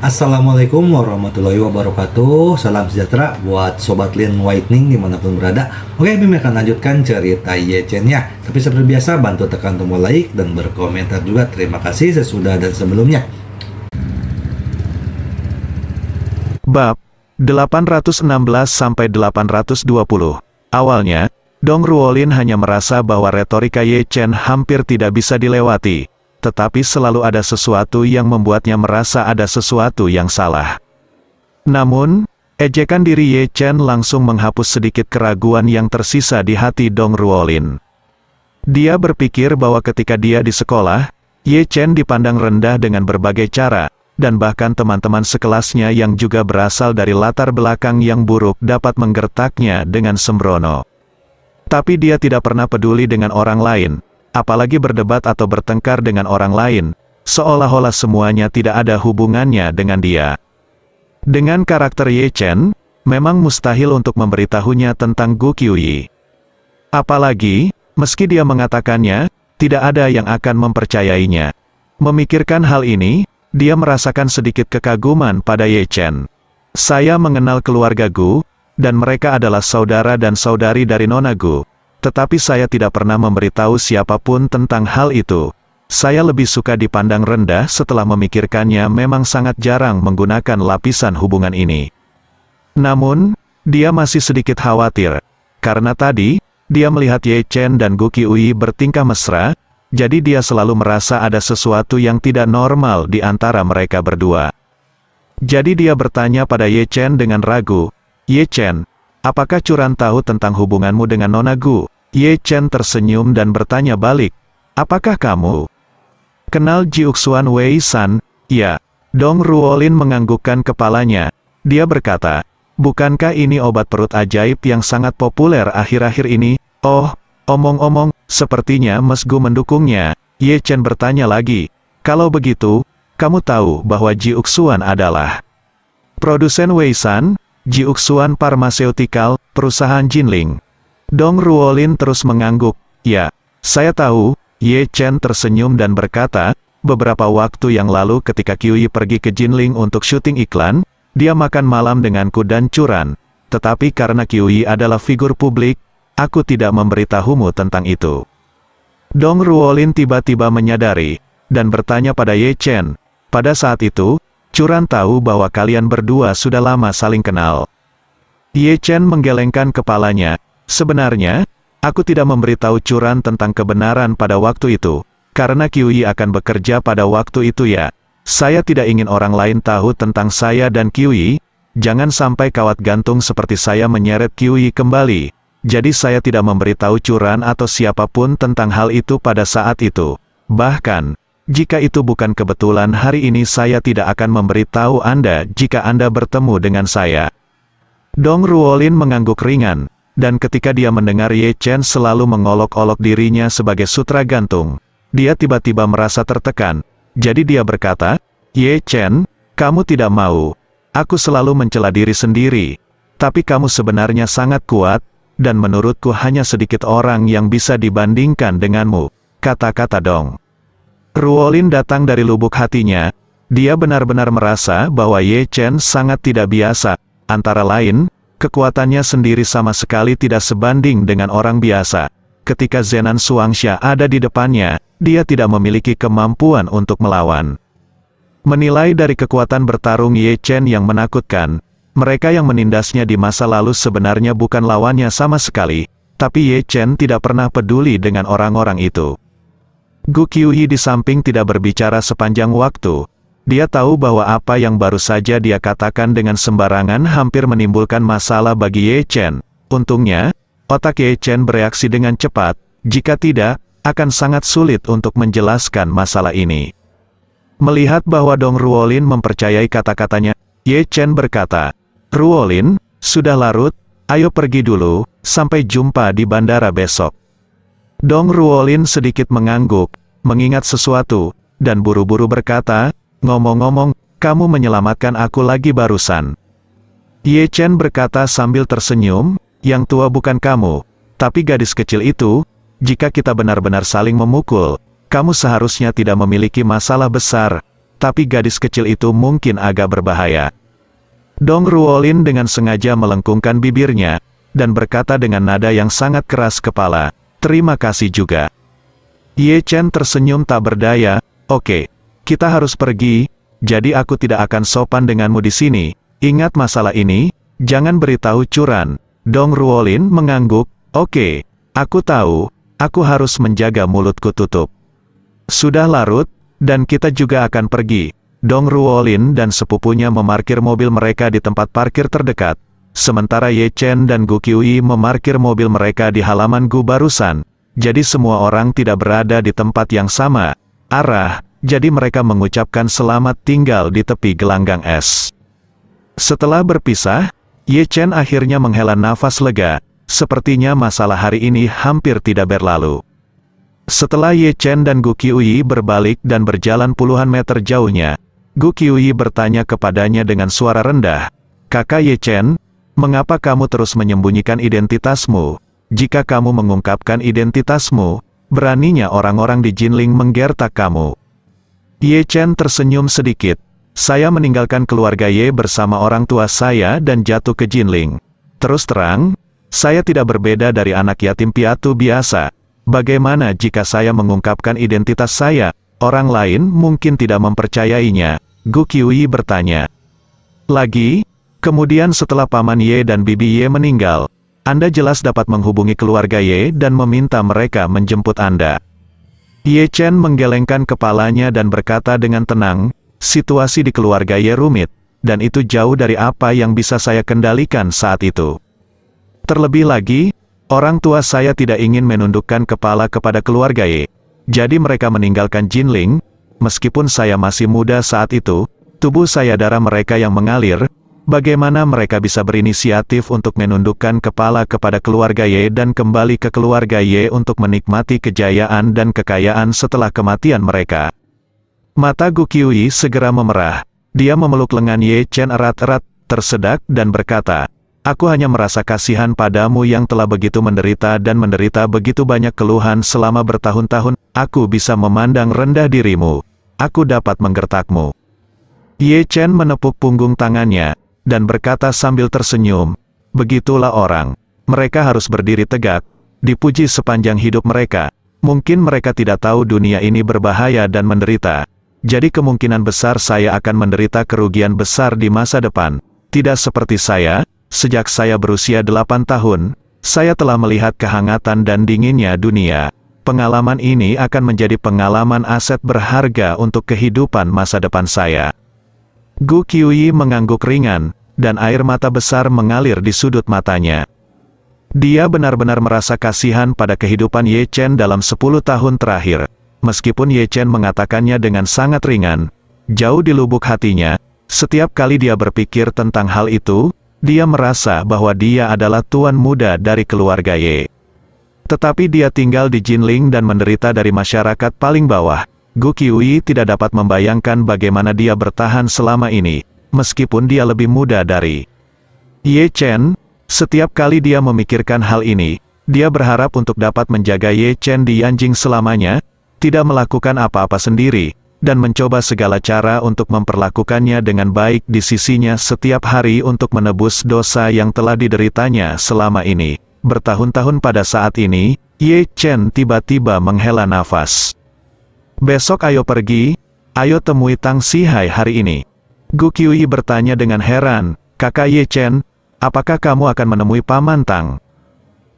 Assalamualaikum warahmatullahi wabarakatuh. Salam sejahtera buat Sobat Lin Whitening dimanapun berada. Oke, Bim akan lanjutkan cerita Ye-Chen-nya. Tapi seperti biasa, bantu tekan tombol like dan berkomentar juga. Terima kasih sesudah dan sebelumnya. Bab 816-820. Awalnya, Dong Ruolin hanya merasa bahwa retorika Ye-Chen hampir tidak bisa dilewati. Tetapi selalu ada sesuatu yang membuatnya merasa ada sesuatu yang salah. Namun, ejekan diri Ye-Chen langsung menghapus sedikit keraguan yang tersisa di hati Dong Ruolin. Dia berpikir bahwa ketika dia di sekolah, Ye-Chen dipandang rendah dengan berbagai cara, dan bahkan teman-teman sekelasnya yang juga berasal dari latar belakang yang buruk dapat menggertaknya dengan sembrono. Tapi dia tidak pernah peduli dengan orang lain, apalagi berdebat atau bertengkar dengan orang lain, seolah-olah semuanya tidak ada hubungannya dengan dia. Dengan karakter Ye-Chen, memang mustahil untuk memberitahunya tentang Gu Qiuyi. Apalagi, meski dia mengatakannya, tidak ada yang akan mempercayainya. Memikirkan hal ini, dia merasakan sedikit kekaguman pada Ye-Chen. Saya mengenal keluarga Gu, dan mereka adalah saudara dan saudari dari Nona Gu. Tetapi saya tidak pernah memberitahu siapapun tentang hal itu. Saya lebih suka dipandang rendah setelah memikirkannya memang sangat jarang menggunakan lapisan hubungan ini. Namun, dia masih sedikit khawatir. Karena tadi, dia melihat Ye-Chen dan Gu Qiuyi bertingkah mesra, jadi dia selalu merasa ada sesuatu yang tidak normal di antara mereka berdua. Jadi dia bertanya pada Ye-Chen dengan ragu, "Ye-Chen, apakah Curan tahu tentang hubunganmu dengan Nona Gu?" Ye-Chen tersenyum dan bertanya balik, "Apakah kamu kenal Jiuxuan Wei-san?" "Ya." Dong Ruolin menganggukkan kepalanya. Dia berkata, "Bukankah ini obat perut ajaib yang sangat populer akhir-akhir ini?" "Oh, omong-omong, sepertinya Mas Gu mendukungnya." Ye-Chen bertanya lagi, "Kalau begitu, kamu tahu bahwa Jiuxuan adalah produsen Wei-san, Jiuxuan Pharmaceutical, perusahaan Jinling?" Dong Ruolin terus mengangguk. "Ya, saya tahu." Ye-Chen tersenyum dan berkata, "Beberapa waktu yang lalu ketika Qiuyi pergi ke Jinling untuk syuting iklan, dia makan malam denganku dan Curan. Tetapi karena Qiuyi adalah figur publik, aku tidak memberitahumu tentang itu." Dong Ruolin tiba-tiba menyadari, dan bertanya pada Ye-Chen, "Pada saat itu, Curan tahu bahwa kalian berdua sudah lama saling kenal?" Ye-Chen menggelengkan kepalanya. "Sebenarnya, aku tidak memberitahu Curan tentang kebenaran pada waktu itu, karena Qiuyi akan bekerja pada waktu itu ya. Saya tidak ingin orang lain tahu tentang saya dan Qiuyi, jangan sampai kawat gantung seperti saya menyeret Qiuyi kembali. Jadi saya tidak memberitahu Curan atau siapapun tentang hal itu pada saat itu. Bahkan, jika itu bukan kebetulan hari ini saya tidak akan memberitahu Anda jika Anda bertemu dengan saya." Dong Ruolin mengangguk ringan. Dan ketika dia mendengar Ye-Chen selalu mengolok-olok dirinya sebagai sutra gantung, dia tiba-tiba merasa tertekan. Jadi dia berkata, "Ye-Chen, kamu tidak mau. Aku selalu mencela diri sendiri. Tapi kamu sebenarnya sangat kuat, dan menurutku hanya sedikit orang yang bisa dibandingkan denganmu." Kata-kata Dong Ruolin datang dari lubuk hatinya. Dia benar-benar merasa bahwa Ye-Chen sangat tidak biasa. Antara lain, kekuatannya sendiri sama sekali tidak sebanding dengan orang biasa. Ketika Zenan Shuangxia ada di depannya, dia tidak memiliki kemampuan untuk melawan. Menilai dari kekuatan bertarung Ye-Chen yang menakutkan, mereka yang menindasnya di masa lalu sebenarnya bukan lawannya sama sekali, tapi Ye-Chen tidak pernah peduli dengan orang-orang itu. Gu Qiuyi di samping tidak berbicara sepanjang waktu. Dia tahu bahwa apa yang baru saja dia katakan dengan sembarangan hampir menimbulkan masalah bagi Ye-Chen. Untungnya, otak Ye-Chen bereaksi dengan cepat, jika tidak, akan sangat sulit untuk menjelaskan masalah ini. Melihat bahwa Dong Ruolin mempercayai kata-katanya, Ye-Chen berkata, "Ruolin, sudah larut, ayo pergi dulu, sampai jumpa di bandara besok." Dong Ruolin sedikit mengangguk, mengingat sesuatu, dan buru-buru berkata, "Ngomong-ngomong, kamu menyelamatkan aku lagi barusan." Ye-Chen berkata sambil tersenyum, "Yang tua bukan kamu, tapi gadis kecil itu. Jika kita benar-benar saling memukul, kamu seharusnya tidak memiliki masalah besar." tapi gadis kecil itu mungkin agak berbahaya. Dong Ruolin dengan sengaja melengkungkan bibirnya, dan berkata dengan nada yang sangat keras kepala, "Terima kasih juga." Ye Chen tersenyum tak berdaya, "Oke, kita harus pergi, jadi aku tidak akan sopan denganmu di sini. Ingat masalah ini, jangan beritahu Curan." Dong Ruolin mengangguk, "Oke, aku tahu, aku harus menjaga mulutku tutup." Sudah larut, dan kita juga akan pergi. Dong Ruolin dan sepupunya memarkir mobil mereka di tempat parkir terdekat, sementara Ye Chen dan Gu Qiuyi memarkir mobil mereka di halaman Gu barusan. Jadi semua orang tidak berada di tempat yang sama arah, jadi mereka mengucapkan selamat tinggal di tepi gelanggang es. Setelah berpisah, Ye Chen akhirnya menghela nafas lega, sepertinya masalah hari ini hampir tidak berlalu. Setelah Ye Chen dan Gu Qiuyi berbalik dan berjalan puluhan meter jauhnya, Gu Qiuyi bertanya kepadanya dengan suara rendah, "Kakak Ye Chen, mengapa kamu terus menyembunyikan identitasmu? Jika kamu mengungkapkan identitasmu, beraninya orang-orang di Jinling menggertak kamu." Ye Chen tersenyum sedikit, "Saya meninggalkan keluarga Ye bersama orang tua saya dan jatuh ke Jinling. Terus terang, saya tidak berbeda dari anak yatim piatu biasa. Bagaimana jika saya mengungkapkan identitas saya? Orang lain mungkin tidak mempercayainya." Gu Qiuyi bertanya lagi, "Kemudian setelah Paman Ye dan Bibi Ye meninggal, Anda jelas dapat menghubungi keluarga Ye dan meminta mereka menjemput Anda." Ye Chen menggelengkan kepalanya dan berkata dengan tenang, "Situasi di keluarga Ye rumit, dan itu jauh dari apa yang bisa saya kendalikan saat itu. Terlebih lagi, orang tua saya tidak ingin menundukkan kepala kepada keluarga Ye. Jadi mereka meninggalkan Jinling. Meskipun saya masih muda saat itu, tubuh saya darah mereka yang mengalir. Bagaimana mereka bisa berinisiatif untuk menundukkan kepala kepada keluarga Ye dan kembali ke keluarga Ye untuk menikmati kejayaan dan kekayaan setelah kematian mereka?" Mata Gu Qiuyi segera memerah. Dia memeluk lengan Ye Chen erat-erat, tersedak dan berkata, "Aku hanya merasa kasihan padamu yang telah begitu menderita dan menderita begitu banyak keluhan selama bertahun-tahun. Aku bisa memandang rendah dirimu. Aku dapat menggertakmu." Ye Chen menepuk punggung tangannya, dan berkata sambil tersenyum, "Begitulah orang. Mereka harus berdiri tegak, dipuji sepanjang hidup mereka. Mungkin mereka tidak tahu dunia ini berbahaya dan menderita. Jadi kemungkinan besar saya akan menderita kerugian besar di masa depan. Tidak seperti saya, sejak saya berusia 8 tahun, saya telah melihat kehangatan dan dinginnya dunia. Pengalaman ini akan menjadi pengalaman aset berharga untuk kehidupan masa depan saya." Gu Qiuyi mengangguk ringan, dan air mata besar mengalir di sudut matanya. Dia benar-benar merasa kasihan pada kehidupan Ye Chen dalam 10 tahun terakhir. Meskipun Ye Chen mengatakannya dengan sangat ringan, jauh di lubuk hatinya, setiap kali dia berpikir tentang hal itu, dia merasa bahwa dia adalah tuan muda dari keluarga Ye. Tetapi dia tinggal di Jinling dan menderita dari masyarakat paling bawah. Gu Qiuyi tidak dapat membayangkan bagaimana dia bertahan selama ini, meskipun dia lebih muda dari Ye Chen. Setiap kali dia memikirkan hal ini, dia berharap untuk dapat menjaga Ye Chen di Yanjing selamanya, tidak melakukan apa-apa sendiri, dan mencoba segala cara untuk memperlakukannya dengan baik di sisinya setiap hari untuk menebus dosa yang telah dideritanya selama ini. Bertahun-tahun pada saat ini, Ye Chen tiba-tiba menghela nafas. "Besok ayo pergi, ayo temui Tang Sihai hari ini." Gu Qiuyi bertanya dengan heran, "Kakak Ye Chen, apakah kamu akan menemui Paman Tang?"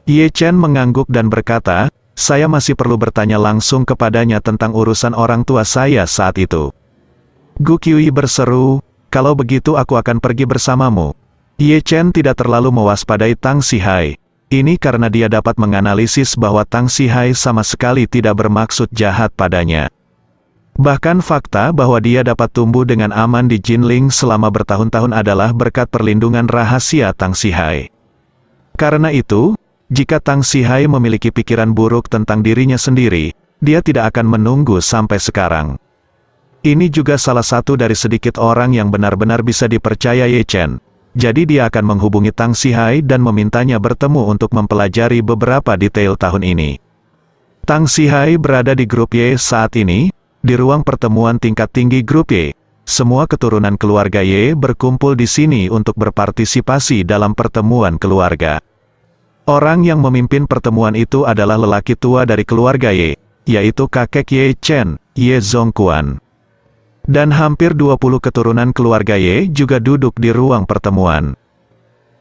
Ye Chen mengangguk dan berkata, "Saya masih perlu bertanya langsung kepadanya tentang urusan orang tua saya saat itu." Gu Qiuyi berseru, "Kalau begitu aku akan pergi bersamamu." Ye Chen tidak terlalu mewaspadai Tang Sihai. Ini karena dia dapat menganalisis bahwa Tang Sihai sama sekali tidak bermaksud jahat padanya. Bahkan fakta bahwa dia dapat tumbuh dengan aman di Jinling selama bertahun-tahun adalah berkat perlindungan rahasia Tang Sihai. Karena itu, jika Tang Sihai memiliki pikiran buruk tentang dirinya sendiri, dia tidak akan menunggu sampai sekarang. Ini juga salah satu dari sedikit orang yang benar-benar bisa dipercaya Ye Chen. Jadi dia akan menghubungi Tang Sihai dan memintanya bertemu untuk mempelajari beberapa detail tahun ini. Tang Sihai berada di grup Y saat ini, di ruang pertemuan tingkat tinggi grup Y. semua keturunan keluarga Ye berkumpul di sini untuk berpartisipasi dalam pertemuan keluarga. Orang yang memimpin pertemuan itu adalah lelaki tua dari keluarga Ye, yaitu kakek Ye Chen, Ye Zongquan. Dan hampir 20 keturunan keluarga Ye juga duduk di ruang pertemuan.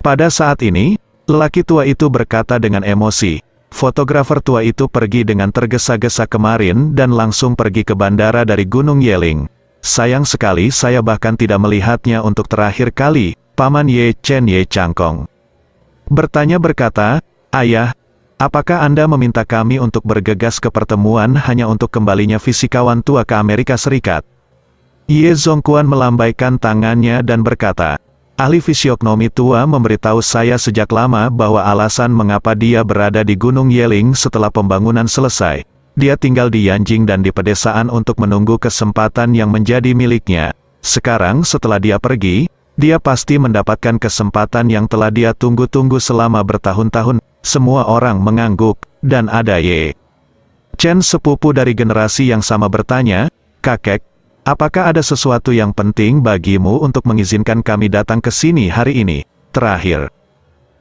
Pada saat ini, lelaki tua itu berkata dengan emosi, "Fotografer tua itu pergi dengan tergesa-gesa kemarin dan langsung pergi ke bandara dari Gunung Yeling. Sayang sekali saya bahkan tidak melihatnya untuk terakhir kali." Paman Ye Chen Ye Changkong berkata, "Ayah, apakah Anda meminta kami untuk bergegas ke pertemuan hanya untuk kembalinya fisikawan tua ke Amerika Serikat?" Ye Zongquan melambaikan tangannya dan berkata, "Ahli fisiognomi tua memberitahu saya sejak lama bahwa alasan mengapa dia berada di Gunung Yeling setelah pembangunan selesai. Dia tinggal di Yanjing dan di pedesaan untuk menunggu kesempatan yang menjadi miliknya. Sekarang setelah dia pergi, dia pasti mendapatkan kesempatan yang telah dia tunggu-tunggu selama bertahun-tahun." Semua orang mengangguk, dan ada Ye Chen sepupu dari generasi yang sama bertanya, "Kakek, apakah ada sesuatu yang penting bagimu untuk mengizinkan kami datang ke sini hari ini?" Terakhir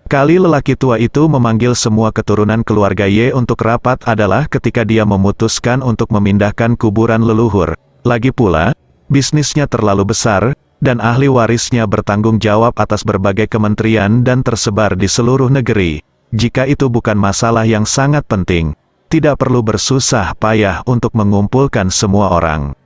kali lelaki tua itu memanggil semua keturunan keluarga Ye untuk rapat adalah ketika dia memutuskan untuk memindahkan kuburan leluhur. Lagi pula, bisnisnya terlalu besar, dan ahli warisnya bertanggung jawab atas berbagai kementerian dan tersebar di seluruh negeri. Jika itu bukan masalah yang sangat penting, tidak perlu bersusah payah untuk mengumpulkan semua orang.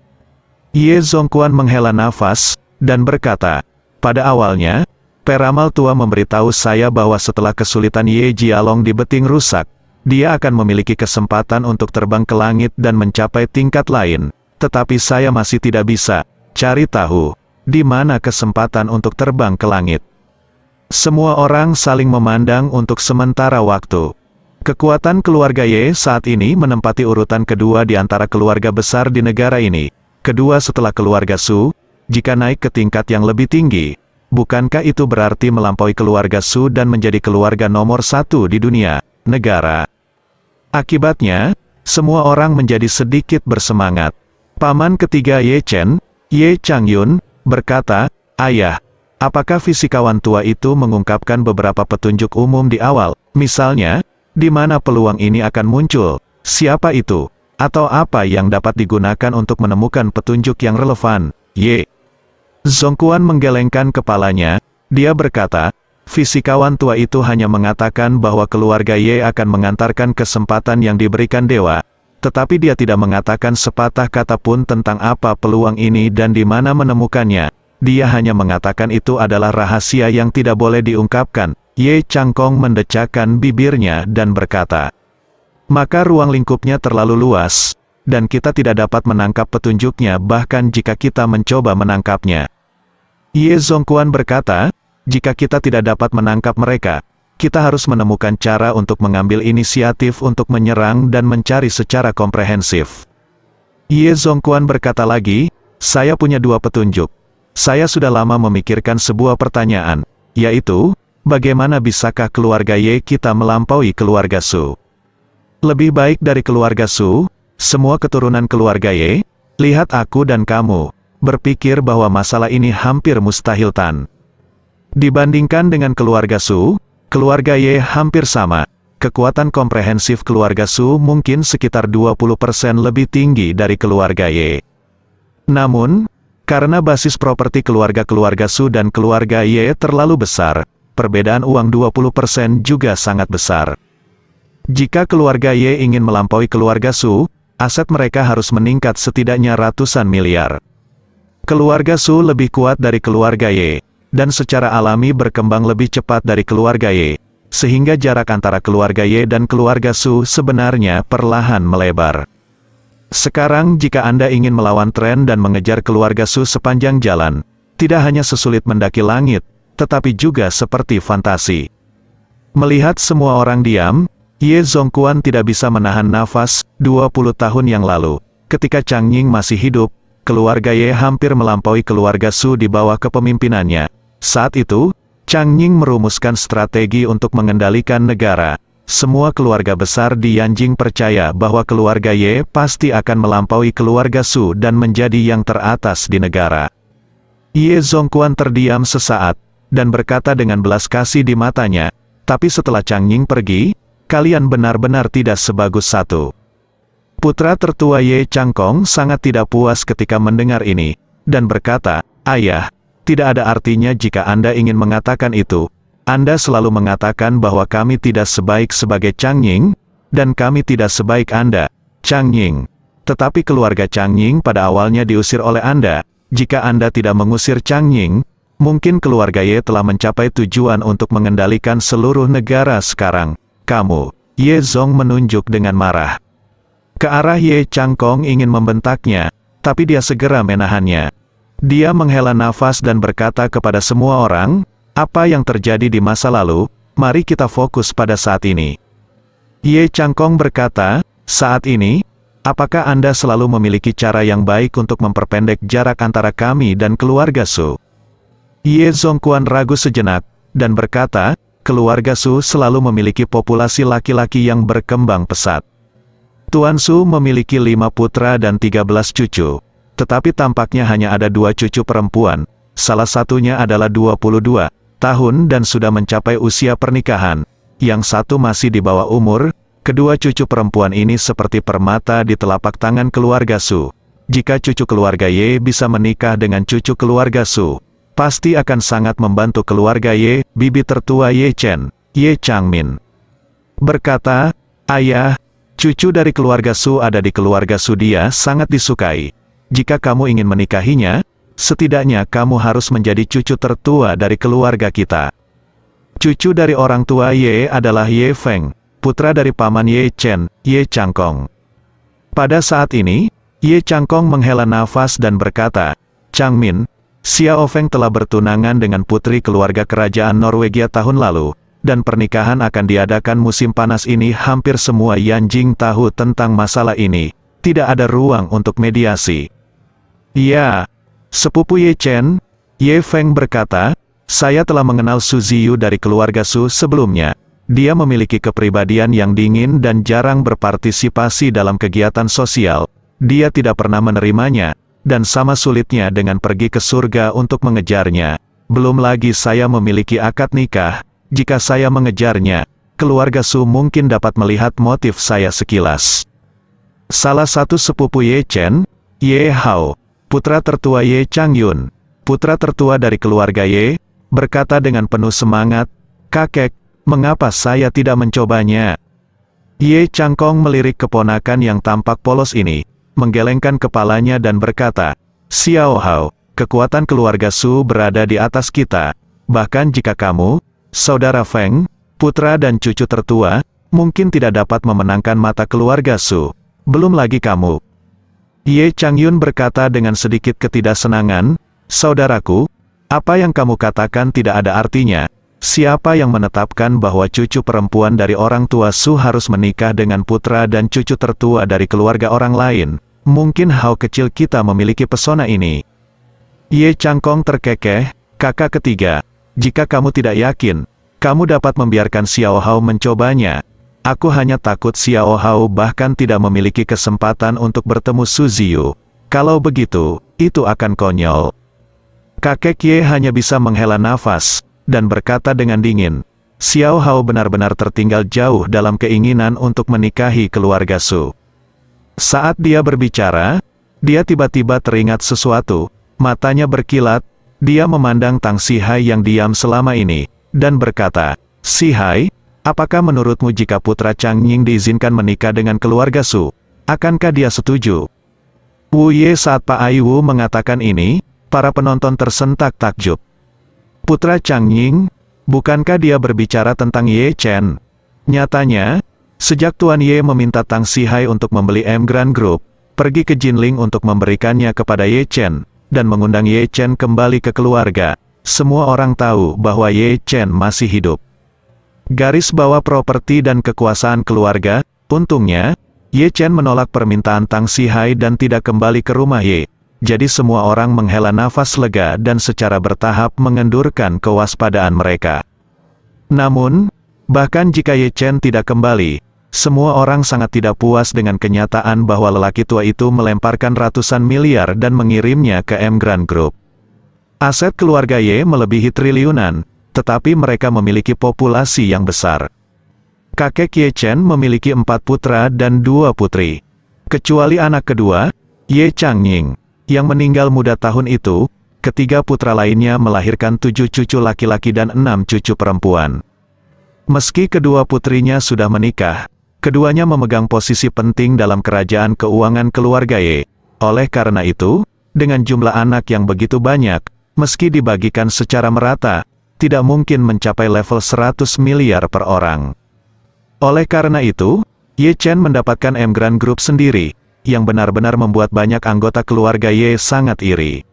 Ye Zongquan menghela nafas, dan berkata, "Pada awalnya, peramal tua memberitahu saya bahwa setelah kesulitan Ye Jialong di Beting rusak, dia akan memiliki kesempatan untuk terbang ke langit dan mencapai tingkat lain. Tetapi saya masih tidak bisa cari tahu di mana kesempatan untuk terbang ke langit." Semua orang saling memandang untuk sementara waktu. Kekuatan keluarga Ye saat ini menempati urutan kedua di antara keluarga besar di negara ini. Kedua setelah keluarga Su. Jika naik ke tingkat yang lebih tinggi, bukankah itu berarti melampaui keluarga Su dan menjadi keluarga nomor satu di dunia, negara? Akibatnya, semua orang menjadi sedikit bersemangat. Paman ketiga Ye Chen, Ye Changyun, berkata, "Ayah, apakah fisikawan tua itu mengungkapkan beberapa petunjuk umum di awal? Misalnya, di mana peluang ini akan muncul? Siapa itu? Atau apa yang dapat digunakan untuk menemukan petunjuk yang relevan?" Ye Zongquan menggelengkan kepalanya. Dia berkata, "Fisikawan tua itu hanya mengatakan bahwa keluarga Ye akan mengantarkan kesempatan yang diberikan dewa. Tetapi dia tidak mengatakan sepatah kata pun tentang apa peluang ini dan di mana menemukannya. Dia hanya mengatakan itu adalah rahasia yang tidak boleh diungkapkan." Ye Changkong mendecakkan bibirnya dan berkata, "Maka ruang lingkupnya terlalu luas, dan kita tidak dapat menangkap petunjuknya bahkan jika kita mencoba menangkapnya." Ye Zongquan berkata, "Jika kita tidak dapat menangkap mereka, kita harus menemukan cara untuk mengambil inisiatif untuk menyerang dan mencari secara komprehensif." Ye Zongquan berkata lagi, "Saya punya dua petunjuk. Saya sudah lama memikirkan sebuah pertanyaan, yaitu, bagaimana bisakah keluarga Ye kita melampaui keluarga Su? Lebih baik dari keluarga Su, semua keturunan keluarga Ye, lihat aku dan kamu, berpikir bahwa masalah ini hampir mustahil Tan. Dibandingkan dengan keluarga Su, keluarga Ye hampir sama. Kekuatan komprehensif keluarga Su mungkin sekitar 20% lebih tinggi dari keluarga Ye. Namun, karena basis properti keluarga-keluarga Su dan keluarga Ye terlalu besar, perbedaan uang 20% juga sangat besar. Jika keluarga Ye ingin melampaui keluarga Su, aset mereka harus meningkat setidaknya ratusan miliar. Keluarga Su lebih kuat dari keluarga Ye, dan secara alami berkembang lebih cepat dari keluarga Ye, sehingga jarak antara keluarga Ye dan keluarga Su sebenarnya perlahan melebar. Sekarang jika Anda ingin melawan tren dan mengejar keluarga Su sepanjang jalan, tidak hanya sesulit mendaki langit, tetapi juga seperti fantasi. Melihat semua orang diam, Ye Zongquan tidak bisa menahan nafas. 20 tahun yang lalu, ketika Chang Ying masih hidup, keluarga Ye hampir melampaui keluarga Su di bawah kepemimpinannya. Saat itu, Chang Ying merumuskan strategi untuk mengendalikan negara. Semua keluarga besar di Yanjing percaya bahwa keluarga Ye pasti akan melampaui keluarga Su dan menjadi yang teratas di negara. Ye Zongquan terdiam sesaat, dan berkata dengan belas kasih di matanya, tapi setelah Chang Ying pergi, kalian benar-benar tidak sebagus satu. Putra tertua Ye Changkong sangat tidak puas ketika mendengar ini, dan berkata, Ayah, tidak ada artinya jika Anda ingin mengatakan itu. Anda selalu mengatakan bahwa kami tidak sebaik sebagai Chang Ying, dan kami tidak sebaik Anda, Chang Ying. Tetapi keluarga Chang Ying pada awalnya diusir oleh Anda. Jika Anda tidak mengusir Chang Ying, mungkin keluarga Ye telah mencapai tujuan untuk mengendalikan seluruh negara sekarang. Kamu, Ye Zong menunjuk dengan marah ke arah Ye Changkong ingin membentaknya, tapi dia segera menahannya. Dia menghela nafas dan berkata kepada semua orang, apa yang terjadi di masa lalu, mari kita fokus pada saat ini. Ye Changkong berkata, saat ini, apakah Anda selalu memiliki cara yang baik untuk memperpendek jarak antara kami dan keluarga Su? Ye Zongquan ragu sejenak, dan berkata, keluarga Su selalu memiliki populasi laki-laki yang berkembang pesat. Tuan Su memiliki 5 putra dan 13 cucu. Tetapi tampaknya hanya ada 2 cucu perempuan, salah satunya adalah 22 tahun dan sudah mencapai usia pernikahan. Yang satu masih di bawah umur, kedua cucu perempuan ini seperti permata di telapak tangan keluarga Su. Jika cucu keluarga Ye bisa menikah dengan cucu keluarga Su, pasti akan sangat membantu keluarga Ye. Bibi tertua Ye Chen, Ye Changmin, berkata, Ayah, cucu dari keluarga Su ada di keluarga Su, dia sangat disukai. Jika kamu ingin menikahinya, setidaknya kamu harus menjadi cucu tertua dari keluarga kita. Cucu dari orang tua Ye adalah Ye Feng, putra dari paman Ye Chen, Ye Changkong. Pada saat ini, Ye Changkong menghela nafas dan berkata, Changmin, Xiao Feng telah bertunangan dengan putri keluarga kerajaan Norwegia tahun lalu, dan pernikahan akan diadakan musim panas ini. Hampir semua Yanjing tahu tentang masalah ini. Tidak ada ruang untuk mediasi. Ya, sepupu Ye Chen, Ye Feng berkata, saya telah mengenal Su Ziyu dari keluarga Su sebelumnya. Dia memiliki kepribadian yang dingin dan jarang berpartisipasi dalam kegiatan sosial. Dia tidak pernah menerimanya, dan sama sulitnya dengan pergi ke surga untuk mengejarnya. Belum lagi saya memiliki akad nikah. Jika saya mengejarnya, keluarga Su mungkin dapat melihat motif saya sekilas. Salah satu sepupu Ye Chen, Ye Hao, putra tertua Ye Changyun, putra tertua dari keluarga Ye, berkata dengan penuh semangat, kakek, mengapa saya tidak mencobanya? Ye Changkong melirik keponakan yang tampak polos ini, menggelengkan kepalanya dan berkata, Xiao Hao, kekuatan keluarga Su berada di atas kita. Bahkan jika kamu, saudara Feng, putra dan cucu tertua, mungkin tidak dapat memenangkan mata keluarga Su. Belum lagi kamu. Ye Changyun berkata dengan sedikit ketidaksenangan, saudaraku, apa yang kamu katakan tidak ada artinya. Siapa yang menetapkan bahwa cucu perempuan dari orang tua Su harus menikah dengan putra dan cucu tertua dari keluarga orang lain? Mungkin Hao kecil kita memiliki pesona ini. Ye Changkong terkekeh, kakak ketiga, jika kamu tidak yakin, kamu dapat membiarkan Xiao Hao mencobanya. Aku hanya takut Xiao Hao bahkan tidak memiliki kesempatan untuk bertemu Su Ziyu. Kalau begitu, itu akan konyol. Kakek Ye hanya bisa menghela nafas, dan berkata dengan dingin, Xiao Hao benar-benar tertinggal jauh dalam keinginan untuk menikahi keluarga Su. Saat dia berbicara, dia tiba-tiba teringat sesuatu, matanya berkilat, dia memandang Tang Sihai yang diam selama ini, dan berkata, Sihai, apakah menurutmu jika putra Chang Ying diizinkan menikah dengan keluarga Su, akankah dia setuju? Wu Ye saat Pak Ai Wu mengatakan ini, para penonton tersentak takjub. Putra Chang Ying, bukankah dia berbicara tentang Ye Chen? Nyatanya, sejak Tuan Ye meminta Tang Sihai untuk membeli M Grand Group, pergi ke Jinling untuk memberikannya kepada Ye Chen, dan mengundang Ye Chen kembali ke keluarga, semua orang tahu bahwa Ye Chen masih hidup. Garis bawah properti dan kekuasaan keluarga, untungnya, Ye Chen menolak permintaan Tang Sihai dan tidak kembali ke rumah Ye. Jadi semua orang menghela nafas lega dan secara bertahap mengendurkan kewaspadaan mereka. Namun, bahkan jika Ye Chen tidak kembali, semua orang sangat tidak puas dengan kenyataan bahwa lelaki tua itu melemparkan ratusan miliar dan mengirimnya ke M Grand Group. Aset keluarga Ye melebihi triliunan, tetapi mereka memiliki populasi yang besar. Kakek Ye Chen memiliki 4 putra dan 2 putri. Kecuali anak kedua, Ye Changying, yang meninggal muda tahun itu, ketiga putra lainnya melahirkan 7 cucu laki-laki dan 6 cucu perempuan. Meski kedua putrinya sudah menikah, keduanya memegang posisi penting dalam kerajaan keuangan keluarga Ye. Oleh karena itu, dengan jumlah anak yang begitu banyak, meski dibagikan secara merata, tidak mungkin mencapai level 100 miliar per orang. Oleh karena itu, Ye Chen mendapatkan Emgrand Group sendiri, yang benar-benar membuat banyak anggota keluarga Ye sangat iri.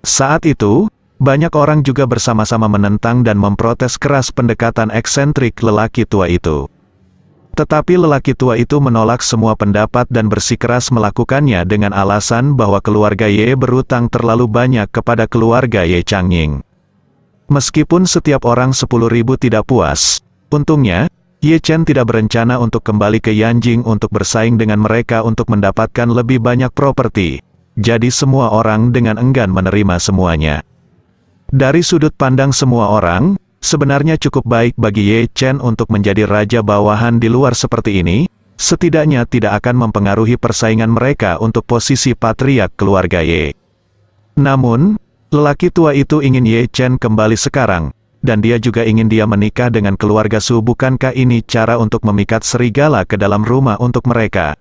Saat itu, banyak orang juga bersama-sama menentang dan memprotes keras pendekatan eksentrik lelaki tua itu. Tetapi lelaki tua itu menolak semua pendapat dan bersikeras melakukannya dengan alasan bahwa keluarga Ye berutang terlalu banyak kepada keluarga Ye Changying. Meskipun setiap orang 10.000 tidak puas, untungnya, Ye Chen tidak berencana untuk kembali ke Yanjing untuk bersaing dengan mereka untuk mendapatkan lebih banyak properti. Jadi semua orang dengan enggan menerima semuanya. Dari sudut pandang semua orang, sebenarnya cukup baik bagi Ye Chen untuk menjadi raja bawahan di luar seperti ini, setidaknya tidak akan mempengaruhi persaingan mereka untuk posisi patriark keluarga Ye. Namun, lelaki tua itu ingin Ye Chen kembali sekarang, dan dia juga ingin dia menikah dengan keluarga Su. Bukankah ini cara untuk memikat serigala ke dalam rumah untuk mereka?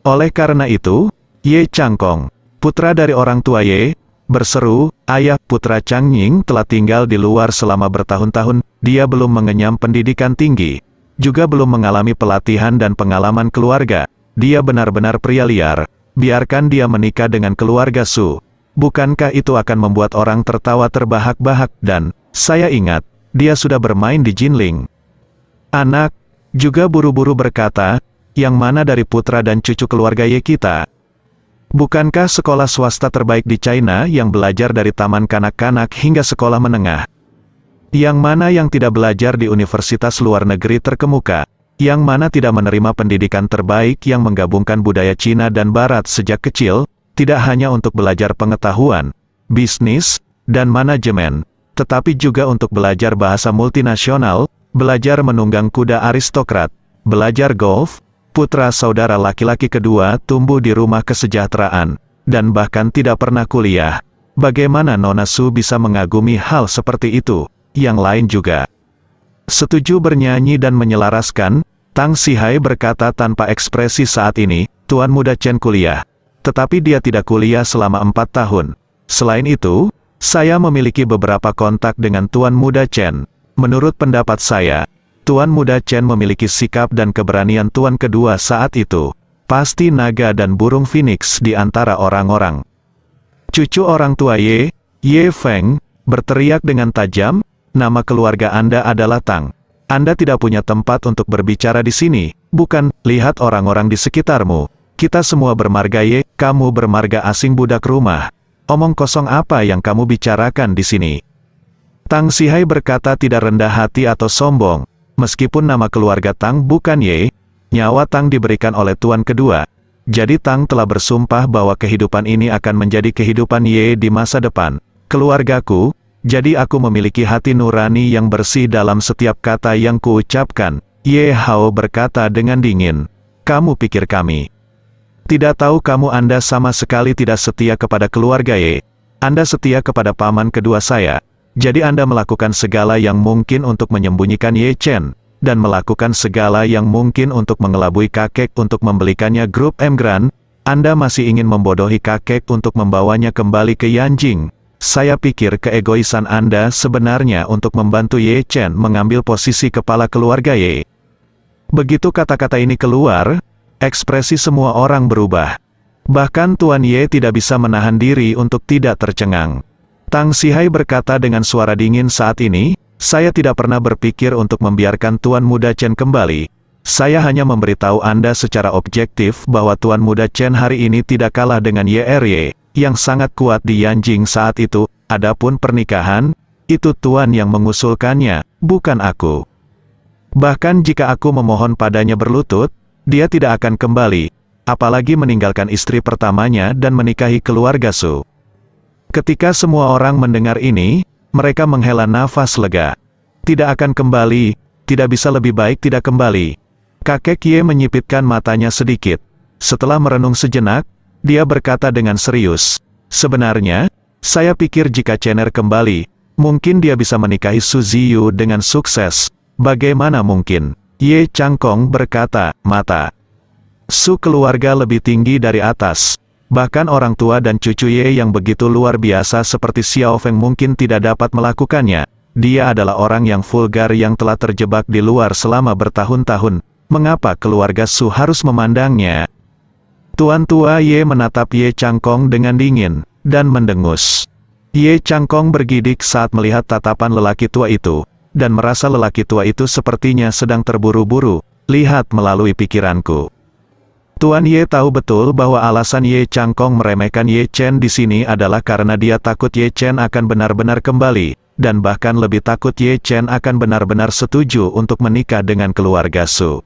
Oleh karena itu, Ye Changkong, putra dari orang tua Ye, berseru, "Ayah, putra Changying telah tinggal di luar selama bertahun-tahun, dia belum mengenyam pendidikan tinggi, juga belum mengalami pelatihan dan pengalaman keluarga, dia benar-benar pria liar, biarkan dia menikah dengan keluarga Su. Bukankah itu akan membuat orang tertawa terbahak-bahak dan, saya ingat, dia sudah bermain di Jinling." Anak, juga buru-buru berkata, "Yang mana dari putra dan cucu keluarga Ye kita? Bukankah sekolah swasta terbaik di China yang belajar dari taman kanak-kanak hingga sekolah menengah? Yang mana yang tidak belajar di universitas luar negeri terkemuka? Yang mana tidak menerima pendidikan terbaik yang menggabungkan budaya Cina dan Barat sejak kecil, tidak hanya untuk belajar pengetahuan, bisnis, dan manajemen, tetapi juga untuk belajar bahasa multinasional, belajar menunggang kuda aristokrat, belajar golf?" Putra saudara laki-laki kedua tumbuh di rumah kesejahteraan, dan bahkan tidak pernah kuliah. Bagaimana Nona Su bisa mengagumi hal seperti itu? Yang lain juga setuju bernyanyi dan menyelaraskan. Tang Sihai berkata tanpa ekspresi saat ini, "Tuan muda Chen kuliah. Tetapi dia tidak kuliah selama 4 tahun. Selain itu, saya memiliki beberapa kontak dengan Tuan muda Chen. Menurut pendapat saya, Tuan muda Chen memiliki sikap dan keberanian tuan kedua saat itu. Pasti naga dan burung phoenix di antara orang-orang." Cucu orang tua Ye, Ye Feng, berteriak dengan tajam, "Nama keluarga Anda adalah Tang. Anda tidak punya tempat untuk berbicara di sini, bukan? Lihat orang-orang di sekitarmu. Kita semua bermarga Ye, kamu bermarga asing budak rumah. Omong kosong apa yang kamu bicarakan di sini?" Tang Sihai berkata tidak rendah hati atau sombong. Meskipun nama keluarga Tang bukan Ye, nyawa Tang diberikan oleh tuan kedua. Jadi Tang telah bersumpah bahwa kehidupan ini akan menjadi kehidupan Ye di masa depan. Keluargaku, jadi aku memiliki hati nurani yang bersih dalam setiap kata yang kuucapkan. Ye Hao berkata dengan dingin, "Kamu pikir kami tidak tahu kamu Anda sama sekali tidak setia kepada keluarga Ye. Anda setia kepada paman kedua saya. Jadi Anda melakukan segala yang mungkin untuk menyembunyikan Ye Chen, dan melakukan segala yang mungkin untuk mengelabui kakek untuk membelikannya grup Emgrand. Anda masih ingin membodohi kakek untuk membawanya kembali ke Yanjing. Saya pikir keegoisan Anda sebenarnya untuk membantu Ye Chen mengambil posisi kepala keluarga Ye." Begitu kata-kata ini keluar, ekspresi semua orang berubah. Bahkan Tuan Ye tidak bisa menahan diri untuk tidak tercengang. Tang Sihai berkata dengan suara dingin saat ini, "Saya tidak pernah berpikir untuk membiarkan Tuan muda Chen kembali. Saya hanya memberitahu Anda secara objektif bahwa Tuan muda Chen hari ini tidak kalah dengan YRY, yang sangat kuat di Yanjing saat itu. Adapun pernikahan, itu Tuan yang mengusulkannya, bukan aku. Bahkan jika aku memohon padanya berlutut, dia tidak akan kembali, apalagi meninggalkan istri pertamanya dan menikahi keluarga Su. Ketika semua orang mendengar ini, mereka menghela nafas lega. Tidak akan kembali, tidak bisa lebih baik tidak kembali. Kakek Ye menyipitkan matanya sedikit. Setelah merenung sejenak, dia berkata dengan serius, "Sebenarnya, saya pikir jika Chener kembali, mungkin dia bisa menikahi Su Ziyu dengan sukses. Bagaimana mungkin?" Ye Changkong berkata, "Mata Su keluarga lebih tinggi dari atas. Bahkan orang tua dan cucu Ye yang begitu luar biasa seperti Xiao Feng mungkin tidak dapat melakukannya. Dia adalah orang yang vulgar yang telah terjebak di luar selama bertahun-tahun. Mengapa keluarga Su harus memandangnya?" Tuan tua Ye menatap Ye Changkong dengan dingin dan mendengus. Ye Changkong bergidik saat melihat tatapan lelaki tua itu, dan merasa lelaki tua itu sepertinya sedang terburu-buru. "Lihat melalui pikiranku." Tuan Ye tahu betul bahwa alasan Ye Changkong meremehkan Ye Chen di sini adalah karena dia takut Ye Chen akan benar-benar kembali, dan bahkan lebih takut Ye Chen akan benar-benar setuju untuk menikah dengan keluarga Su.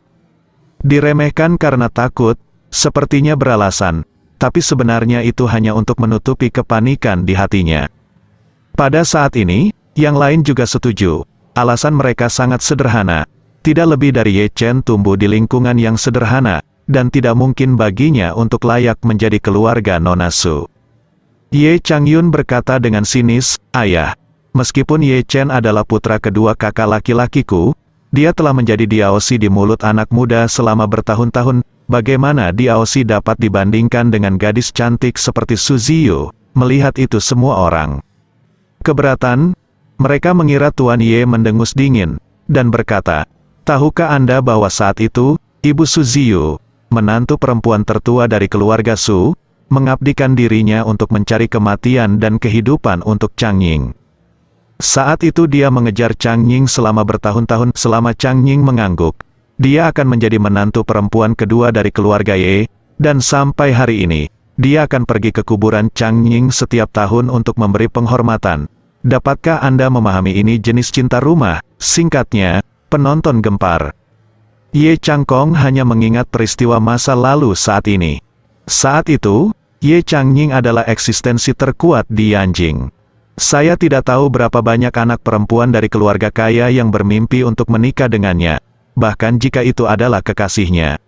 Diremehkan karena takut, sepertinya beralasan, tapi sebenarnya itu hanya untuk menutupi kepanikan di hatinya. Pada saat ini, yang lain juga setuju. Alasan mereka sangat sederhana. Tidak lebih dari Ye Chen tumbuh di lingkungan yang sederhana, dan tidak mungkin baginya untuk layak menjadi keluarga Nona Su. Ye Changyun berkata dengan sinis, "Ayah, meskipun Ye Chen adalah putra kedua kakak laki-lakiku, dia telah menjadi diaosi di mulut anak muda selama bertahun-tahun. Bagaimana diaosi dapat dibandingkan dengan gadis cantik seperti Su Ziyu?" Melihat itu semua orang keberatan. Mereka mengira Tuan Ye mendengus dingin, dan berkata, "Tahukah Anda bahwa saat itu, Ibu Su Ziyu, menantu perempuan tertua dari keluarga Su, mengabdikan dirinya untuk mencari kematian dan kehidupan untuk Chang Ying. Saat itu dia mengejar Chang Ying selama bertahun-tahun. Selama Chang Ying mengangguk, dia akan menjadi menantu perempuan kedua dari keluarga Ye, dan sampai hari ini, dia akan pergi ke kuburan Chang Ying setiap tahun untuk memberi penghormatan. Dapatkah Anda memahami ini jenis cinta rumah?" Singkatnya, penonton gempar. Ye Changkong hanya mengingat peristiwa masa lalu saat ini. Saat itu, Ye Changying adalah eksistensi terkuat di Yanjing. Saya tidak tahu berapa banyak anak perempuan dari keluarga kaya yang bermimpi untuk menikah dengannya, bahkan jika itu adalah kekasihnya.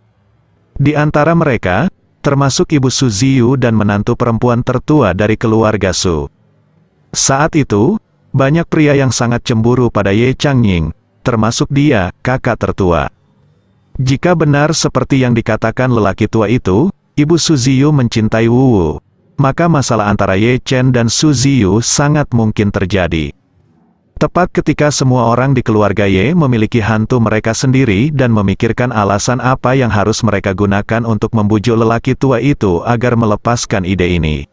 Di antara mereka, termasuk Ibu Su Ziyu dan menantu perempuan tertua dari keluarga Su. Saat itu, banyak pria yang sangat cemburu pada Ye Changying, termasuk dia, kakak tertua. Jika benar seperti yang dikatakan lelaki tua itu, Ibu Su Ziyu mencintai Wu Wu, maka masalah antara Ye Chen dan Su Ziyu sangat mungkin terjadi. Tepat ketika semua orang di keluarga Ye memiliki hantu mereka sendiri dan memikirkan alasan apa yang harus mereka gunakan untuk membujuk lelaki tua itu agar melepaskan ide ini.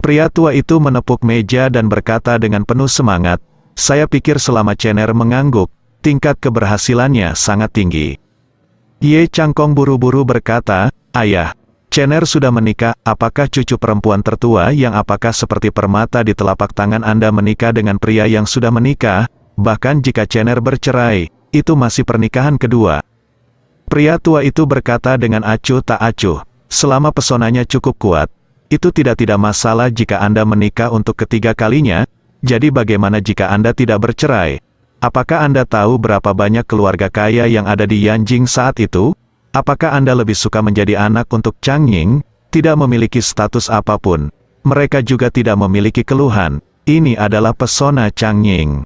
Pria tua itu menepuk meja dan berkata dengan penuh semangat, "Saya pikir selama Chener mengangguk, tingkat keberhasilannya sangat tinggi." Ye Changkong buru-buru berkata, "Ayah, Chener sudah menikah. Apakah cucu perempuan tertua yang apakah seperti permata di telapak tangan Anda menikah dengan pria yang sudah menikah? Bahkan jika Chener bercerai, itu masih pernikahan kedua." Pria tua itu berkata dengan acuh tak acuh, "Selama pesonanya cukup kuat, itu tidak masalah jika Anda menikah untuk ketiga kalinya. Jadi bagaimana jika Anda tidak bercerai? Apakah Anda tahu berapa banyak keluarga kaya yang ada di Yanjing saat itu? Apakah Anda lebih suka menjadi anak untuk Chang Ying? Tidak memiliki status apapun. Mereka juga tidak memiliki keluhan. Ini adalah pesona Chang Ying."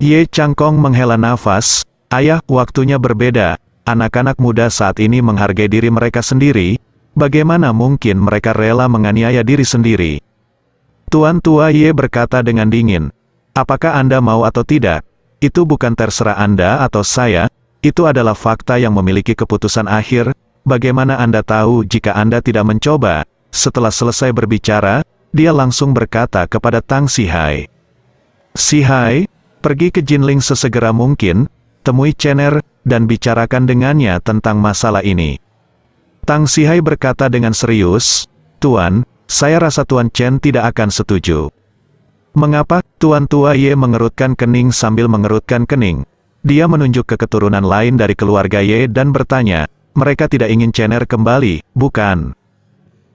Ye Changkong menghela nafas, "Ayah, waktunya berbeda. Anak-anak muda saat ini menghargai diri mereka sendiri. Bagaimana mungkin mereka rela menganiaya diri sendiri?" Tuan tua Ye berkata dengan dingin, "Apakah Anda mau atau tidak? Itu bukan terserah Anda atau saya, itu adalah fakta yang memiliki keputusan akhir. Bagaimana Anda tahu jika Anda tidak mencoba?" Setelah selesai berbicara, dia langsung berkata kepada Tang Sihai, "Sihai, pergi ke Jinling sesegera mungkin, temui Chener, dan bicarakan dengannya tentang masalah ini." Tang Sihai berkata dengan serius, "Tuan, saya rasa Tuan Chen tidak akan setuju." "Mengapa?" Tuan tua Ye mengerutkan kening sambil mengerutkan kening. Dia menunjuk ke keturunan lain dari keluarga Ye dan bertanya, "Mereka tidak ingin Chener kembali, bukan?"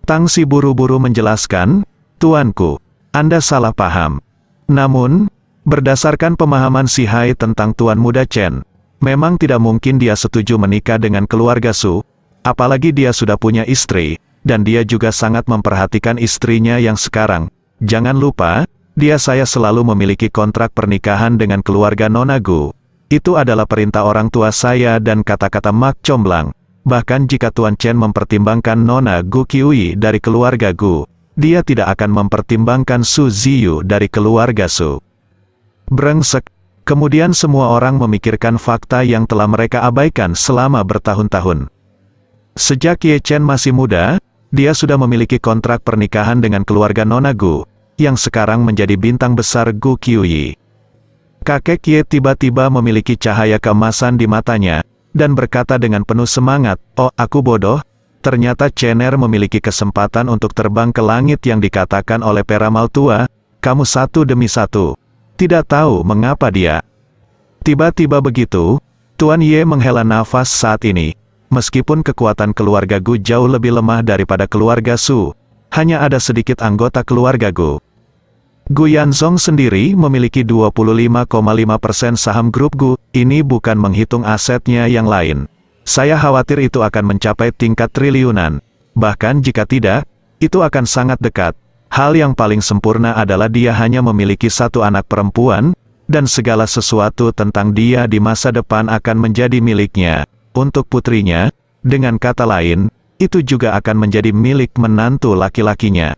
Tang Si buru-buru menjelaskan, "Tuanku, Anda salah paham. Namun, berdasarkan pemahaman si Hai tentang Tuan Muda Chen, memang tidak mungkin dia setuju menikah dengan keluarga Su, apalagi dia sudah punya istri, dan dia juga sangat memperhatikan istrinya yang sekarang. Jangan lupa, saya selalu memiliki kontrak pernikahan dengan keluarga Nona Gu. Itu adalah perintah orang tua saya dan kata-kata Mak Comblang. Bahkan jika Tuan Chen mempertimbangkan Nona Gu Qiuyi dari keluarga Gu, dia tidak akan mempertimbangkan Su Ziyu dari keluarga Su. Brengsek. Kemudian semua orang memikirkan fakta yang telah mereka abaikan selama bertahun-tahun. Sejak Ye Chen masih muda, dia sudah memiliki kontrak pernikahan dengan keluarga Nona Gu, yang sekarang menjadi bintang besar Gu Qiuyi. Kakek Ye tiba-tiba memiliki cahaya keemasan di matanya, dan berkata dengan penuh semangat, "Oh, aku bodoh, ternyata Chener memiliki kesempatan untuk terbang ke langit yang dikatakan oleh peramal tua, kamu satu demi satu. Tidak tahu mengapa dia." Tiba-tiba begitu, Tuan Ye menghela nafas saat ini. Meskipun kekuatan keluarga Gu jauh lebih lemah daripada keluarga Su, hanya ada sedikit anggota keluarga Gu. Gu Yanzong sendiri memiliki 25,5% saham grup Gu, ini bukan menghitung asetnya yang lain. Saya khawatir itu akan mencapai tingkat triliunan. Bahkan jika tidak, itu akan sangat dekat. Hal yang paling sempurna adalah dia hanya memiliki satu anak perempuan, dan segala sesuatu tentang dia di masa depan akan menjadi miliknya. Untuk putrinya, dengan kata lain, itu juga akan menjadi milik menantu laki-lakinya.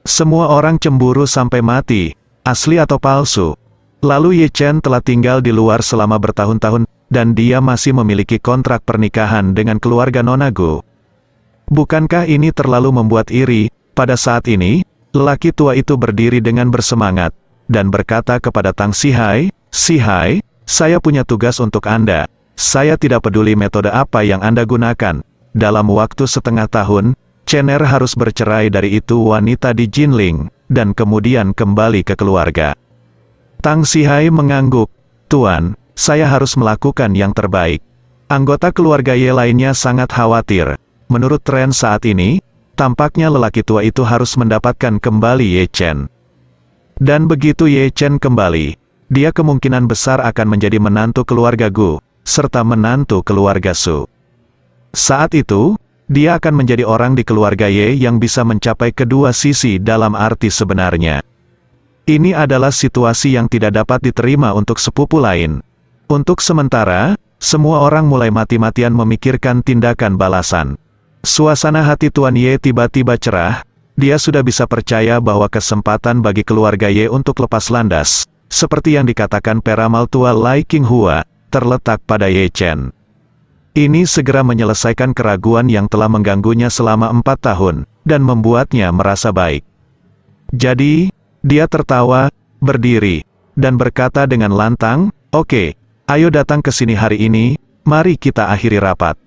Semua orang cemburu sampai mati, asli atau palsu. Lalu Ye Chen telah tinggal di luar selama bertahun-tahun, dan dia masih memiliki kontrak pernikahan dengan keluarga Nona Gu. Bukankah ini terlalu membuat iri? Pada saat ini, lelaki tua itu berdiri dengan bersemangat, dan berkata kepada Tang Sihai, "Sihai, saya punya tugas untuk Anda. Saya tidak peduli metode apa yang Anda gunakan. Dalam waktu setengah tahun, Chener harus bercerai dari itu wanita di Jinling, dan kemudian kembali ke keluarga." Tang Sihai mengangguk, "Tuan, saya harus melakukan yang terbaik." Anggota keluarga Ye lainnya sangat khawatir. Menurut tren saat ini, tampaknya lelaki tua itu harus mendapatkan kembali Ye Chen. Dan begitu Ye Chen kembali, dia kemungkinan besar akan menjadi menantu keluarga Gu, serta menantu keluarga Su. Saat itu, dia akan menjadi orang di keluarga Ye yang bisa mencapai kedua sisi dalam arti sebenarnya. Ini adalah situasi yang tidak dapat diterima untuk sepupu lain. Untuk sementara, semua orang mulai mati-matian memikirkan tindakan balasan. Suasana hati Tuan Ye tiba-tiba cerah, dia sudah bisa percaya bahwa kesempatan bagi keluarga Ye untuk lepas landas, seperti yang dikatakan peramal tua Lai Qinghua, terletak pada Ye Chen. Ini segera menyelesaikan keraguan yang telah mengganggunya selama 4 tahun, dan membuatnya merasa baik. Jadi, dia tertawa, berdiri, dan berkata dengan lantang, "Oke, ayo datang ke sini hari ini, mari kita akhiri rapat."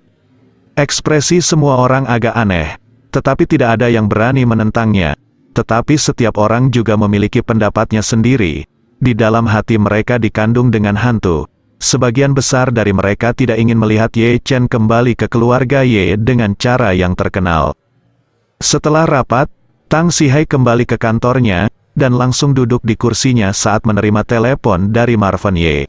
Ekspresi semua orang agak aneh, tetapi tidak ada yang berani menentangnya. Tetapi setiap orang juga memiliki pendapatnya sendiri. Di dalam hati mereka dikandung dengan hantu. Sebagian besar dari mereka tidak ingin melihat Ye Chen kembali ke keluarga Ye dengan cara yang terkenal. Setelah rapat, Tang Sihai kembali ke kantornya, dan langsung duduk di kursinya saat menerima telepon dari Marvin Ye.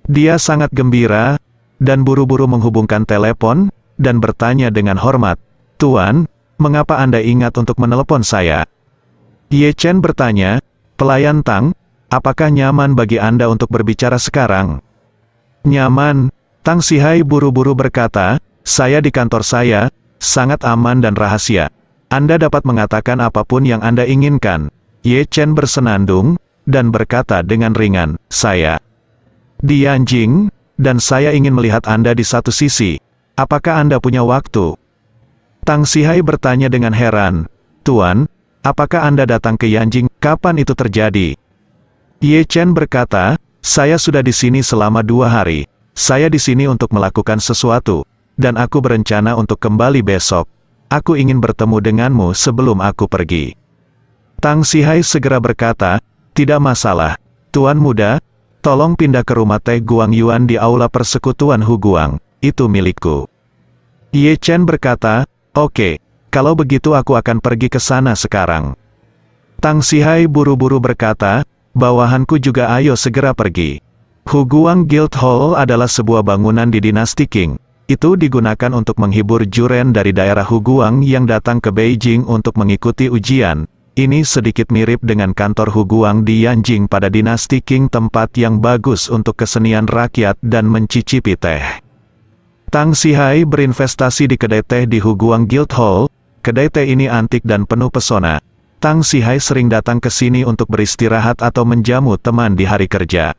Dia sangat gembira, dan buru-buru menghubungkan telepon, dan bertanya dengan hormat, "Tuan, mengapa Anda ingat untuk menelepon saya?" Ye Chen bertanya, "Pelayan Tang, apakah nyaman bagi Anda untuk berbicara sekarang?" "Nyaman," Tang Sihai buru-buru berkata, "saya di kantor saya, sangat aman dan rahasia. Anda dapat mengatakan apapun yang Anda inginkan." Ye Chen bersenandung, dan berkata dengan ringan, "Saya di Yanjing, dan saya ingin melihat Anda di satu sisi. Apakah Anda punya waktu?" Tang Sihai bertanya dengan heran, "Tuan, apakah Anda datang ke Yanjing? Kapan itu terjadi?" Ye Chen berkata, "Saya sudah di sini selama 2 hari. Saya di sini untuk melakukan sesuatu, dan aku berencana untuk kembali besok. Aku ingin bertemu denganmu sebelum aku pergi." Tang Sihai segera berkata, "Tidak masalah, Tuan Muda, tolong pindah ke rumah Teh Guang Yuan di aula persekutuan Huguang, itu milikku." Ye Chen berkata, "Oke, kalau begitu aku akan pergi ke sana sekarang." Tang Sihai buru-buru berkata, bawahanku juga ayo segera pergi. Huguang Guild Hall adalah sebuah bangunan di dinasti Qing. Itu digunakan untuk menghibur juren dari daerah Huguang yang datang ke Beijing untuk mengikuti ujian. Ini sedikit mirip dengan kantor Huguang di Yanjing pada dinasti Qing, tempat yang bagus untuk kesenian rakyat dan mencicipi teh. Tang Sihai berinvestasi di kedai teh di Huguang Guild Hall. Kedai teh ini antik dan penuh pesona. Tang Sihai sering datang ke sini untuk beristirahat atau menjamu teman di hari kerja.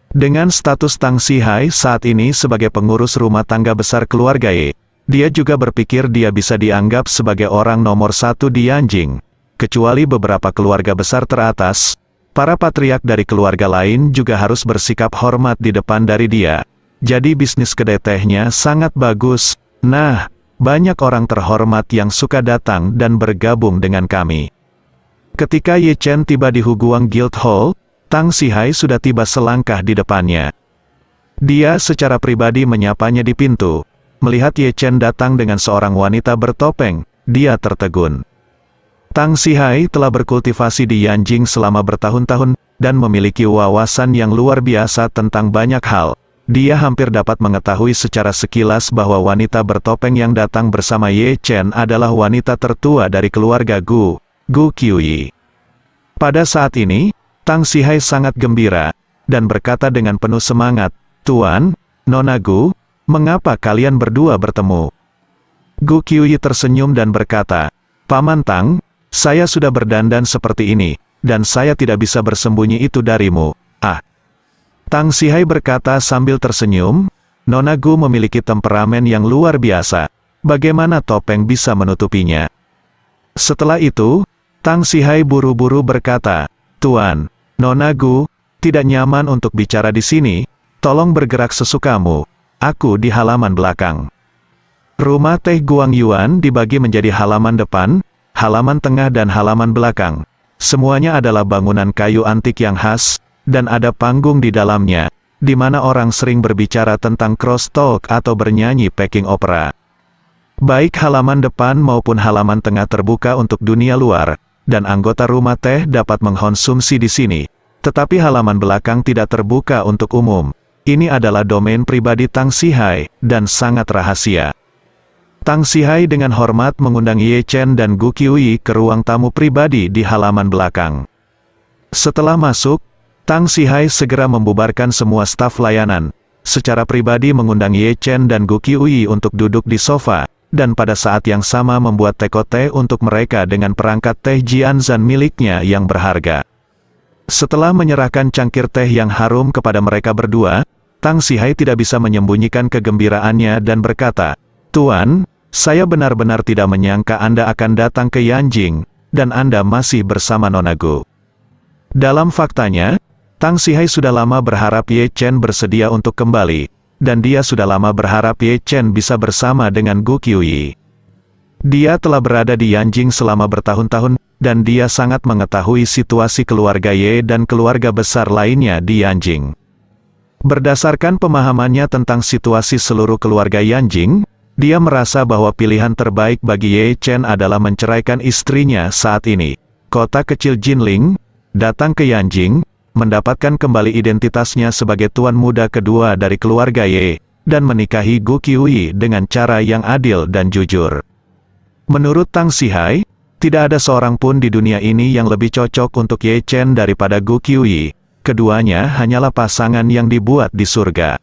Dengan status Tang Sihai saat ini sebagai pengurus rumah tangga besar keluarga Ye, dia juga berpikir dia bisa dianggap sebagai orang nomor satu di Yanjing. Kecuali beberapa keluarga besar teratas, para patriark dari keluarga lain juga harus bersikap hormat di depan dari dia. Jadi bisnis kedai tehnya sangat bagus. Nah, banyak orang terhormat yang suka datang dan bergabung dengan kami. Ketika Ye Chen tiba di Huguang Guild Hall, Tang Sihai sudah tiba selangkah di depannya. Dia secara pribadi menyapanya di pintu. Melihat Ye Chen datang dengan seorang wanita bertopeng, dia tertegun. Tang Sihai telah berkultivasi di Yanjing selama bertahun-tahun, dan memiliki wawasan yang luar biasa tentang banyak hal. Dia hampir dapat mengetahui secara sekilas bahwa wanita bertopeng yang datang bersama Ye Chen adalah wanita tertua dari keluarga Gu Qiuyi. Pada saat ini, Tang Sihai sangat gembira, dan berkata dengan penuh semangat, "Tuan, Nona Gu, mengapa kalian berdua bertemu?" Gu Qiuyi tersenyum dan berkata, "Paman Tang, saya sudah berdandan seperti ini, dan saya tidak bisa bersembunyi itu darimu." "Ah." Tang Sihai berkata sambil tersenyum, "Nona Gu memiliki temperamen yang luar biasa. Bagaimana topeng bisa menutupinya?" Setelah itu, Tang Sihai buru-buru berkata, "Tuan, Nona Gu, tidak nyaman untuk bicara di sini, tolong bergerak sesukamu. Aku di halaman belakang." Rumah teh Guang Yuan dibagi menjadi halaman depan, halaman tengah dan halaman belakang. Semuanya adalah bangunan kayu antik yang khas, dan ada panggung di dalamnya, di mana orang sering berbicara tentang crosstalk atau bernyanyi Peking opera. Baik halaman depan maupun halaman tengah terbuka untuk dunia luar, dan anggota rumah teh dapat mengkonsumsi di sini. Tetapi halaman belakang tidak terbuka untuk umum. Ini adalah domain pribadi Tang Sihai, dan sangat rahasia. Tang Sihai dengan hormat mengundang Ye Chen dan Gu Qiuyi ke ruang tamu pribadi di halaman belakang. Setelah masuk, Tang Sihai segera membubarkan semua staf layanan, secara pribadi mengundang Ye Chen dan Gu Qiuyi untuk duduk di sofa, dan pada saat yang sama membuat teko teh untuk mereka dengan perangkat teh Jianzhan miliknya yang berharga. Setelah menyerahkan cangkir teh yang harum kepada mereka berdua, Tang Sihai tidak bisa menyembunyikan kegembiraannya dan berkata, "Tuan, saya benar-benar tidak menyangka Anda akan datang ke Yanjing, dan Anda masih bersama Nona Gu." Dalam faktanya, Tang Sihai sudah lama berharap Ye Chen bersedia untuk kembali, dan dia sudah lama berharap Ye Chen bisa bersama dengan Gu Qiuyi. Dia telah berada di Yanjing selama bertahun-tahun, dan dia sangat mengetahui situasi keluarga Ye dan keluarga besar lainnya di Yanjing. Berdasarkan pemahamannya tentang situasi seluruh keluarga Yanjing, dia merasa bahwa pilihan terbaik bagi Ye Chen adalah menceraikan istrinya saat ini. Kota kecil Jinling, datang ke Yanjing, mendapatkan kembali identitasnya sebagai tuan muda kedua dari keluarga Ye, dan menikahi Gu Qiuyi dengan cara yang adil dan jujur. Menurut Tang Sihai, tidak ada seorang pun di dunia ini yang lebih cocok untuk Ye Chen daripada Gu Qiuyi. Keduanya hanyalah pasangan yang dibuat di surga.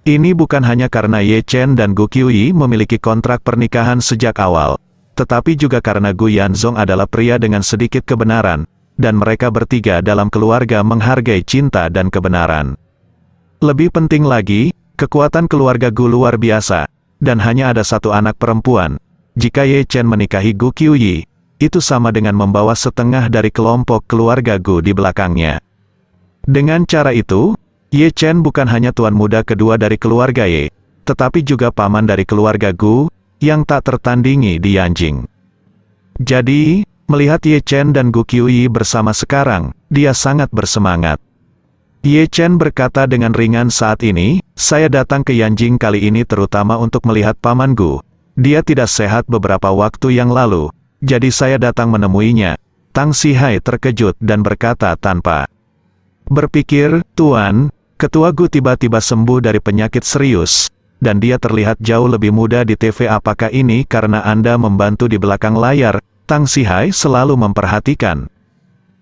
Ini bukan hanya karena Ye Chen dan Gu Qiuyi memiliki kontrak pernikahan sejak awal, tetapi juga karena Gu Yanzong adalah pria dengan sedikit kebenaran, dan mereka bertiga dalam keluarga menghargai cinta dan kebenaran. Lebih penting lagi, kekuatan keluarga Gu luar biasa, dan hanya ada satu anak perempuan. Jika Ye Chen menikahi Gu Qiuyi, itu sama dengan membawa setengah dari kelompok keluarga Gu di belakangnya. Dengan cara itu, Ye Chen bukan hanya tuan muda kedua dari keluarga Ye, tetapi juga paman dari keluarga Gu, yang tak tertandingi di Yanjing. Jadi, melihat Ye Chen dan Gu Qiuyi bersama sekarang, dia sangat bersemangat. Ye Chen berkata dengan ringan, "Saat ini, saya datang ke Yanjing kali ini terutama untuk melihat paman Gu. Dia tidak sehat beberapa waktu yang lalu, jadi saya datang menemuinya, Tang Sihai terkejut dan berkata tanpa berpikir, "Tuan, ketua Gu tiba-tiba sembuh dari penyakit serius, dan dia terlihat jauh lebih muda di TV. Apakah ini karena Anda membantu di belakang layar?" Tang Sihai selalu memperhatikan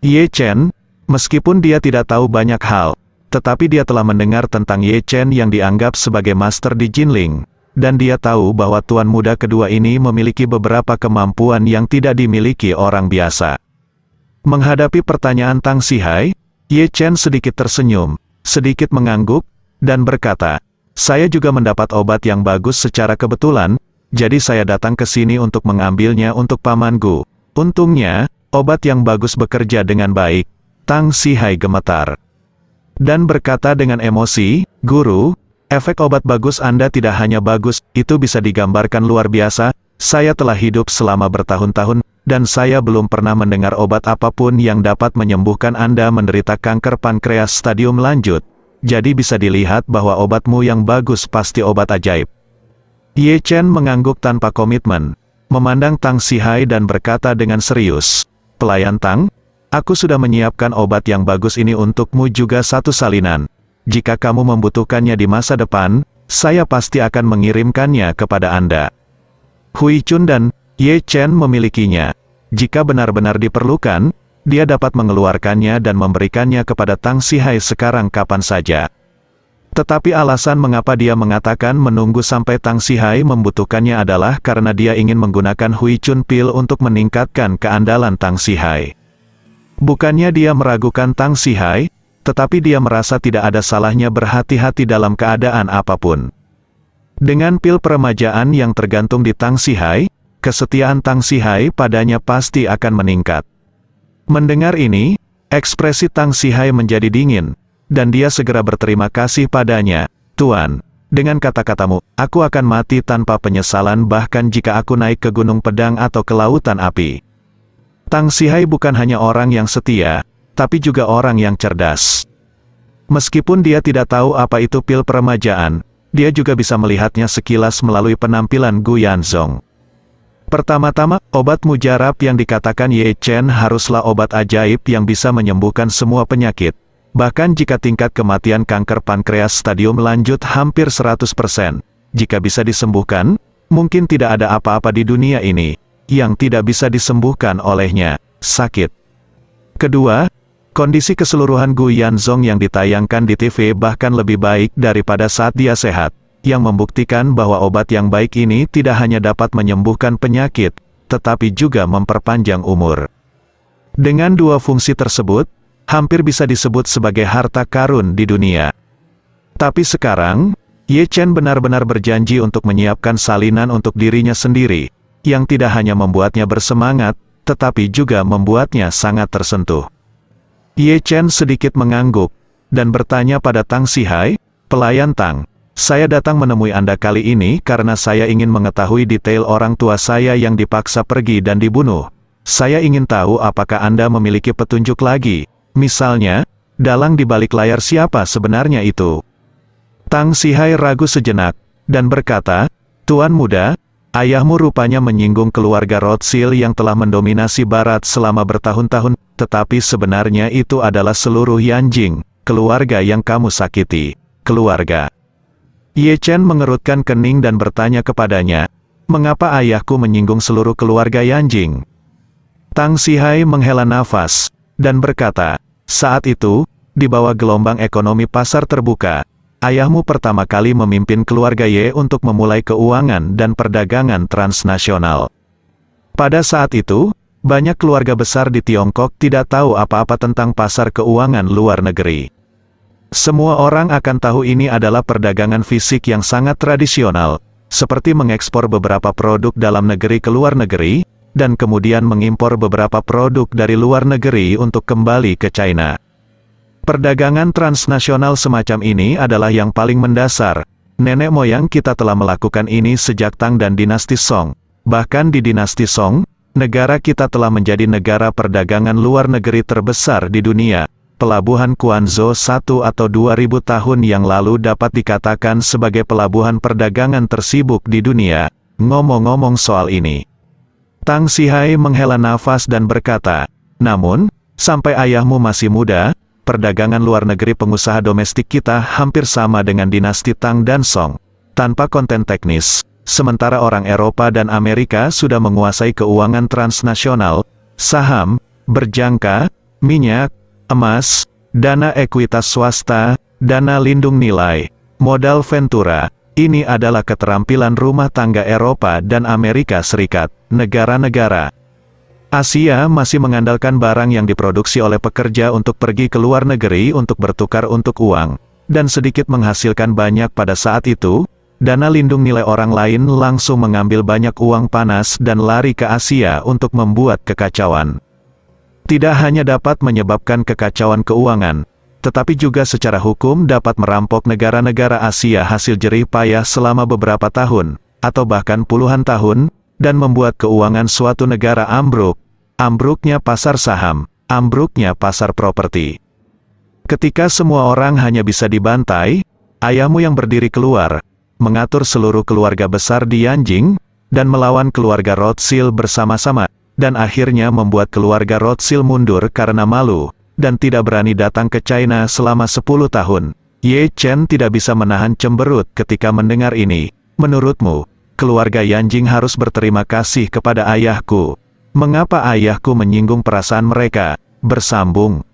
Ye Chen, meskipun dia tidak tahu banyak hal, tetapi dia telah mendengar tentang Ye Chen yang dianggap sebagai master di Jinling, dan dia tahu bahwa tuan muda kedua ini memiliki beberapa kemampuan yang tidak dimiliki orang biasa. Menghadapi pertanyaan Tang Sihai, Ye Chen sedikit tersenyum, sedikit mengangguk, dan berkata, "Saya juga mendapat obat yang bagus secara kebetulan, jadi saya datang ke sini untuk mengambilnya untuk Paman Gu. Untungnya, obat yang bagus bekerja dengan baik." Tang Sihai gemetar dan berkata dengan emosi, "Guru, efek obat bagus Anda tidak hanya bagus, itu bisa digambarkan luar biasa. Saya telah hidup selama bertahun-tahun, dan saya belum pernah mendengar obat apapun yang dapat menyembuhkan Anda menderita kanker pankreas stadium lanjut. Jadi bisa dilihat bahwa obatmu yang bagus pasti obat ajaib." Ye Chen mengangguk tanpa komitmen, memandang Tang Sihai dan berkata dengan serius, "Pelayan Tang, aku sudah menyiapkan obat yang bagus ini untukmu juga satu salinan. Jika kamu membutuhkannya di masa depan, saya pasti akan mengirimkannya kepada Anda." Hui Chun dan Ye Chen memilikinya. Jika benar-benar diperlukan, dia dapat mengeluarkannya dan memberikannya kepada Tang Sihai sekarang kapan saja. Tetapi alasan mengapa dia mengatakan menunggu sampai Tang Sihai membutuhkannya adalah karena dia ingin menggunakan Hui Chun Pil untuk meningkatkan keandalan Tang Sihai. Bukannya dia meragukan Tang Sihai, tetapi dia merasa tidak ada salahnya berhati-hati dalam keadaan apapun. Dengan pil peremajaan yang tergantung di Tang Sihai, kesetiaan Tang Sihai padanya pasti akan meningkat. Mendengar ini, ekspresi Tang Sihai menjadi dingin, dan dia segera berterima kasih padanya. "Tuan, dengan kata-katamu, aku akan mati tanpa penyesalan bahkan jika aku naik ke Gunung Pedang atau ke Lautan Api." Tang Sihai bukan hanya orang yang setia, tapi juga orang yang cerdas. Meskipun dia tidak tahu apa itu pil peremajaan, dia juga bisa melihatnya sekilas melalui penampilan Gu Yanzong. Pertama-tama, obat mujarab yang dikatakan Ye Chen haruslah obat ajaib yang bisa menyembuhkan semua penyakit. Bahkan jika tingkat kematian kanker pankreas stadium lanjut hampir 100%, jika bisa disembuhkan, mungkin tidak ada apa-apa di dunia ini yang tidak bisa disembuhkan olehnya, sakit. Kedua, kondisi keseluruhan Gu Yanzong yang ditayangkan di TV bahkan lebih baik daripada saat dia sehat, yang membuktikan bahwa obat yang baik ini tidak hanya dapat menyembuhkan penyakit, tetapi juga memperpanjang umur. Dengan dua fungsi tersebut, hampir bisa disebut sebagai harta karun di dunia. Tapi sekarang, Ye Chen benar-benar berjanji untuk menyiapkan salinan untuk dirinya sendiri, yang tidak hanya membuatnya bersemangat, tetapi juga membuatnya sangat tersentuh. Ye Chen sedikit mengangguk, dan bertanya pada Tang Sihai, "Pelayan Tang, saya datang menemui Anda kali ini karena saya ingin mengetahui detail orang tua saya yang dipaksa pergi dan dibunuh. Saya ingin tahu apakah Anda memiliki petunjuk lagi, misalnya, dalang di balik layar siapa sebenarnya itu." Tang Sihai ragu sejenak, dan berkata, "Tuan muda, ayahmu rupanya menyinggung keluarga Rothschild yang telah mendominasi Barat selama bertahun-tahun, tetapi sebenarnya itu adalah seluruh Yanjing, keluarga yang kamu sakiti, keluarga." Ye Chen mengerutkan kening dan bertanya kepadanya, "Mengapa ayahku menyinggung seluruh keluarga Yanjing?" Tang Sihai menghela nafas, dan berkata, "Saat itu, di bawah gelombang ekonomi pasar terbuka, ayahmu pertama kali memimpin keluarga Ye untuk memulai keuangan dan perdagangan transnasional. Pada saat itu, banyak keluarga besar di Tiongkok tidak tahu apa-apa tentang pasar keuangan luar negeri. Semua orang akan tahu ini adalah perdagangan fisik yang sangat tradisional, seperti mengekspor beberapa produk dalam negeri ke luar negeri, dan kemudian mengimpor beberapa produk dari luar negeri untuk kembali ke China. Perdagangan transnasional semacam ini adalah yang paling mendasar. Nenek moyang kita telah melakukan ini sejak Tang dan dinasti Song. Bahkan di dinasti Song, negara kita telah menjadi negara perdagangan luar negeri terbesar di dunia. Pelabuhan Quanzhou 1 atau 2000 tahun yang lalu dapat dikatakan sebagai pelabuhan perdagangan tersibuk di dunia. Ngomong-ngomong soal ini, Tang Sihai menghela nafas dan berkata, Namun, sampai ayahmu masih muda, perdagangan luar negeri pengusaha domestik kita hampir sama dengan dinasti Tang dan Song. Tanpa konten teknis, sementara orang Eropa dan Amerika sudah menguasai keuangan transnasional, saham, berjangka, minyak, emas, dana ekuitas swasta, dana lindung nilai, modal ventura. Ini adalah keterampilan rumah tangga Eropa dan Amerika Serikat. Negara-negara Asia masih mengandalkan barang yang diproduksi oleh pekerja untuk pergi ke luar negeri untuk bertukar untuk uang, dan sedikit menghasilkan banyak pada saat itu. Dana lindung nilai orang lain langsung mengambil banyak uang panas dan lari ke Asia untuk membuat kekacauan. Tidak hanya dapat menyebabkan kekacauan keuangan, tetapi juga secara hukum dapat merampok negara-negara Asia hasil jerih payah selama beberapa tahun, atau bahkan puluhan tahun, dan membuat keuangan suatu negara ambruk. Ambruknya pasar saham, ambruknya pasar properti. Ketika semua orang hanya bisa dibantai, ayahmu yang berdiri keluar, mengatur seluruh keluarga besar di Yanjing, dan melawan keluarga Rothschild bersama-sama, dan akhirnya membuat keluarga Rothschild mundur karena malu, dan tidak berani datang ke China selama 10 tahun. Ye Chen tidak bisa menahan cemberut ketika mendengar ini. Menurutmu, keluarga Yanjing harus berterima kasih kepada ayahku. Mengapa ayahku menyinggung perasaan mereka? Bersambung.